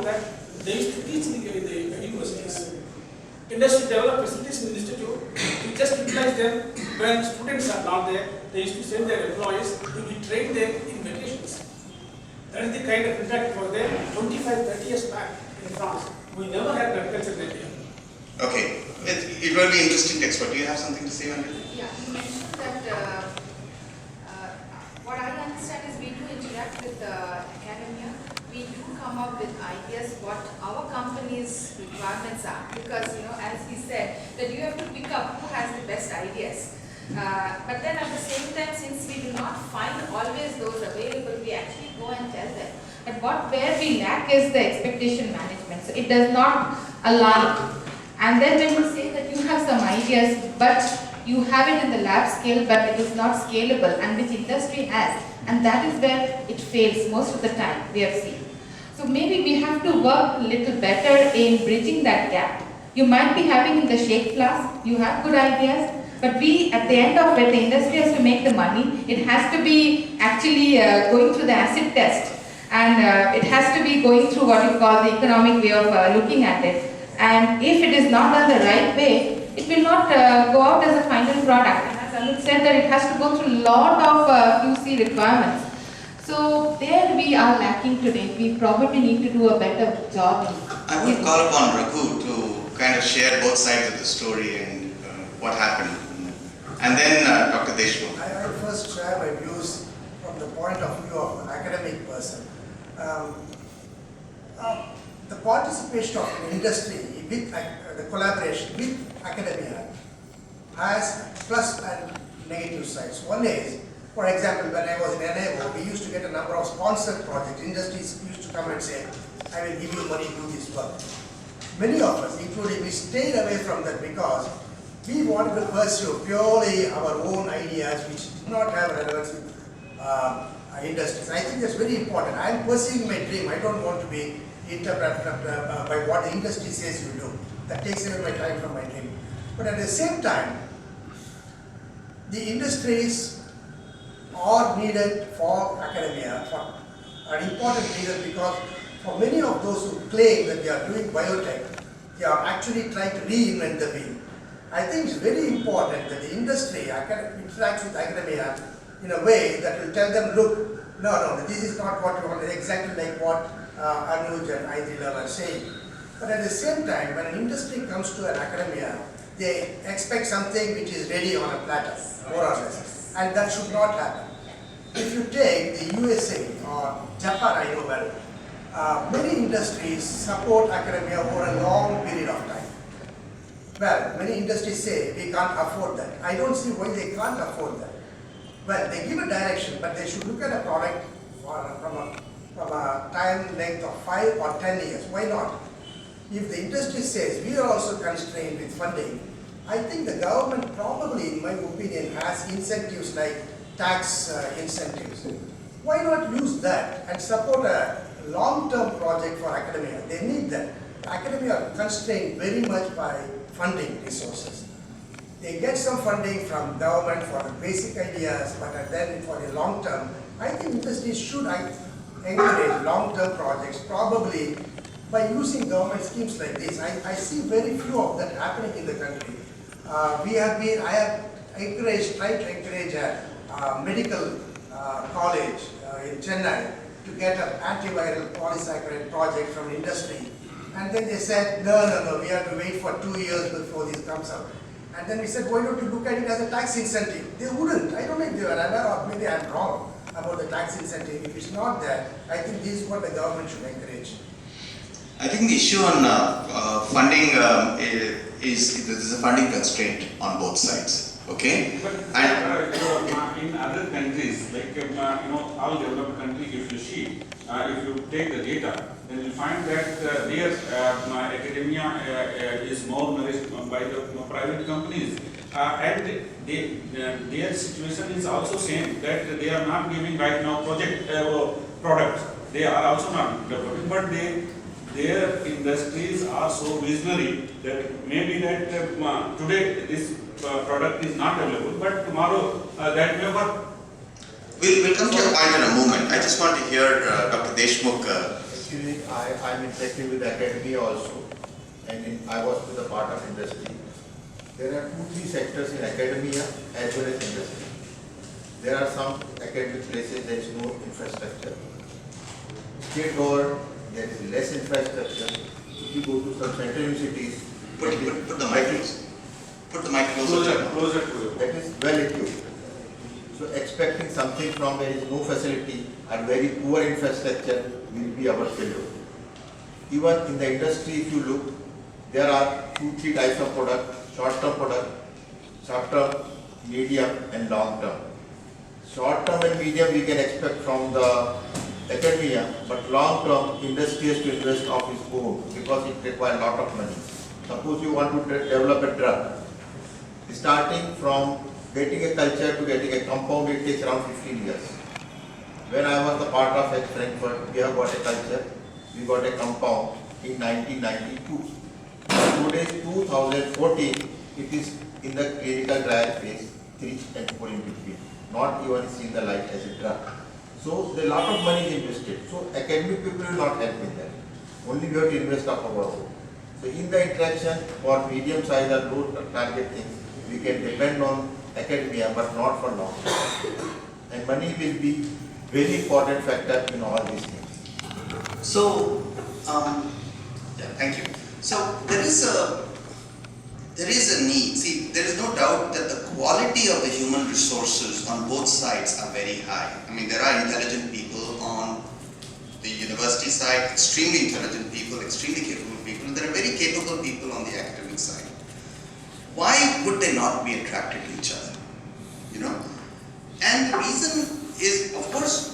found that they used to teach in the universities. Industry developed facilities in the institute. We just utilize them when students are not there. They used to send their employees to be trained there in vacations. That is the kind of impact for them 25-30 years back in France. We never had agriculture in India. Okay, it will be interesting expert. Do you have something to say on it? Yeah, you mentioned that what I understand is we do interact with academia. We do come up with ideas what our company's requirements are, because as he said that you have to pick up who has the best ideas. But then at the same time, since we do not find always those available, we actually go and tell them. But where we lack is the expectation management. So it does not align. And then when you say that you have some ideas, but you have it in the lab scale, but it is not scalable, and which industry has, and that is where it fails most of the time, we have seen. So maybe we have to work a little better in bridging that gap. You might be having in the shake class, you have good ideas, but we, at the end of it, the industry has to make the money. It has to be actually going through the acid test, and it has to be going through what you call the economic way of looking at it. And if it is not done the right way, it will not go out as a final product. And as Anuj said, that it has to go through a lot of QC requirements. So there we are lacking today. We probably need to do a better job. I would call upon Raghu to kind of share both sides of the story and what happened. And then Dr. Deshmukh. I will first share my views from the point of view of an academic person. The participation of an industry with the collaboration with academia has plus and negative sides. One is, for example, when I was in NAO, we used to get a number of sponsored projects. Industries used to come and say, I will give you money to do this work. Many of us, including me, stayed away from that because we wanted to pursue purely our own ideas which did not have relevance with industries. I think that's very important. I am pursuing my dream. I don't want to be interpreted by what the industry says you do. That takes away my time from my dream. But at the same time, the industries are needed for academia, for an important reason, because for many of those who claim that they are doing biotech, they are actually trying to reinvent the wheel. I think it's very important that the industry interacts with academia in a way that will tell them, look, no, this is not what you want, exactly like what Anuj and Aidilal are saying. But at the same time, when an industry comes to an academia, they expect something which is ready on a platter, more or less. And that should not happen. If you take the USA or Japan, I know well, many industries support academia over a long period of time. Well, many industries say we can't afford that. I don't see why they can't afford that. Well, they give a direction, but they should look at a product from a time length of 5 or 10 years. Why not? If the industry says we are also constrained with funding, I think the government probably, in my opinion, has incentives like tax incentives. Why not use that and support a long-term project for academia? They need that. Academia are constrained very much by funding resources. They get some funding from government for the basic ideas, but then for the long term, I think industries should encourage long-term projects, probably by using government schemes like this. I see very few of that happening in the country. I have tried to encourage a medical college in Chennai to get an antiviral polysaccharide project from industry. And then they said, no, we have to wait for 2 years before this comes out. And then we said, why don't you look at it as a tax incentive? They wouldn't. I don't know if they were aware, or maybe I'm wrong about the tax incentive. If it's not there, I think this is what the government should encourage. I think the issue on funding is there's a funding constraint on both sides. Okay? But in other countries, like all developed countries, if you see, if you take the data, then you find that their academia is more nourished by the private companies, and their situation is also same, that they are not giving right now products. They are also not developing, but their industries are so visionary that maybe that today this product is not available, but tomorrow that may work. We'll come to your point in a moment. I just want to hear Dr. Deshmukh Actually, I'm interacting with academia also, and I was with a part of industry. There are 2-3 sectors in academia as well as industry. There are some academic places there is no infrastructure. State government, there is less infrastructure. If you go to some central universities, Put the mic close. Put the mic closer. Closer to you. that is well equipped. So expecting something from there is no facility and very poor infrastructure will be our failure. Even in the industry, if you look, there are 2-3 types of product: short-term product, short-term, medium and long-term. Short-term and medium we can expect from the academia, but long-term industry has to invest of its own because it requires a lot of money. Suppose you want to develop a drug, starting from getting a culture to getting a compound, it takes around 15 years. When I was the part of at Frankfurt, we have got a culture, we got a compound in 1992. Today, 2014, it is in the clinical trial phase 3 and 4 in between, not even seeing the light as a drug. So, there is a lot of money is invested. So, academic people will not help in that. Only we have to invest of our own. So, in the interaction for medium size or low target things, we can depend on academia, but not for long. And money will be very important factor in all these things. So, yeah, thank you. So there is a need. See, there is no doubt that the quality of the human resources on both sides are very high. I mean, there are intelligent people on the university side, extremely intelligent people, extremely capable people, and there are very capable people on the academic side. Why would they not be attracted to each other? You know? And the reason is, of course,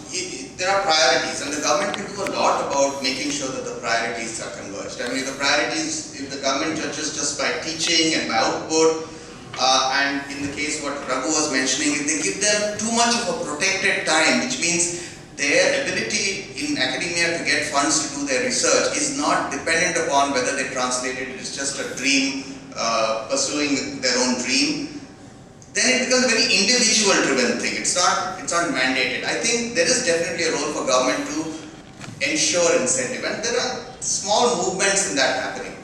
there are priorities, and the government can do a lot about making sure that the priorities are converged. I mean, the priorities, if the government judges just by teaching and by output, and in the case what Raghu was mentioning, if they give them too much of a protected time, which means their ability in academia to get funds to do their research is not dependent upon whether they translate it as just a dream, pursuing their own dream, then it becomes a very individual driven thing. It's not mandated. I think there is definitely a role for government to ensure incentive, and there are small movements in that happening.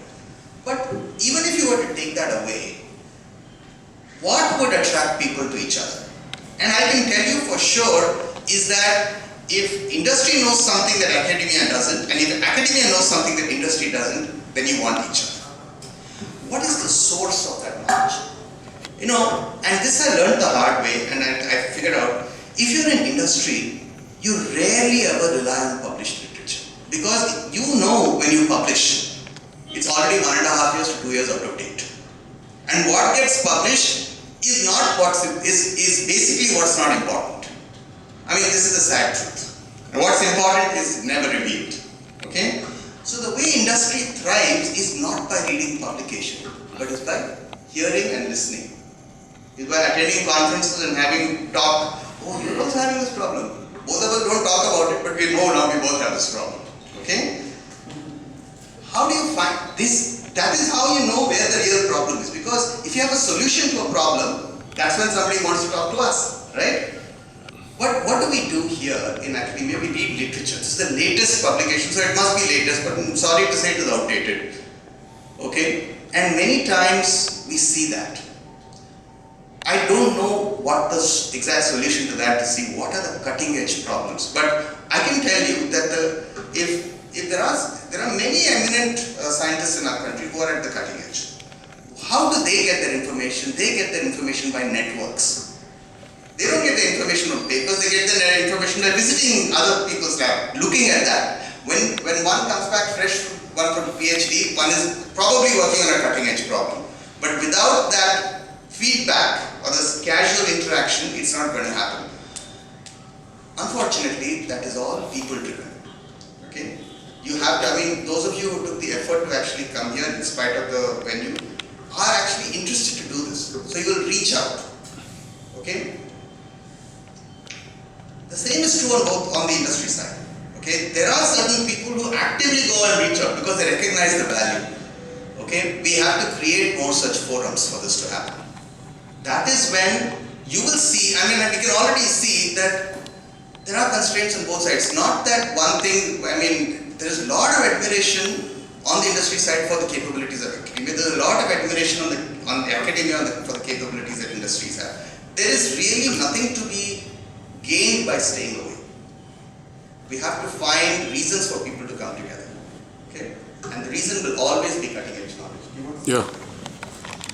But even if you were to take that away, what would attract people to each other? And I can tell you for sure is that if industry knows something that academia doesn't, and if academia knows something that industry doesn't, then you want each other. What is the source of that knowledge? You know, and this I learned the hard way, and I figured out, if you're in industry, you rarely ever rely on published literature. Because you know when you publish, it's already 1.5 years to 2 years out of date. And what gets published is not is basically what's not important. I mean, this is the sad truth. And what's important is never revealed. Okay? So the way industry thrives is not by reading publication, but is by hearing and listening. Is by attending conferences and having talk. Oh, you're also having this problem. Both of us don't talk about it, but we know now we both have this problem. Okay? How do you find this? That is how you know where the real problem is. Because if you have a solution to a problem, that's when somebody wants to talk to us, right? What do we do here in academia? We read literature. This is the latest publication, so it must be latest, but I'm sorry to say it is outdated. Okay? And many times we see that. I don't know what the exact solution to that to see what are the cutting edge problems, but I can tell you that if there are many eminent scientists in our country who are at the cutting edge. How do they get their information? They get their information by networks. They don't get their information on papers, they get their information by visiting other people's lab, looking at that. When one comes back fresh, one from PhD, one is probably working on a cutting edge problem. But without that feedback or this casual interaction, it's not going to happen. Unfortunately, that is all people driven. Okay? You have to, I mean, those of you who took the effort to actually come here in spite of the venue are actually interested to do this. So you will reach out. Okay? The same is true on the industry side. Okay? There are certain people who actively go and reach out because they recognize the value. Okay? We have to create more such forums for this to happen. That is when you will see, I mean, we can already see that there are constraints on both sides. Not that one thing, I mean, there is a lot of admiration on the industry side for the capabilities of academia. There is a lot of admiration on the academia for the capabilities that industries have. There is really nothing to be gained by staying away. We have to find reasons for people to come together. Okay? And the reason will always be cutting edge knowledge. Yeah.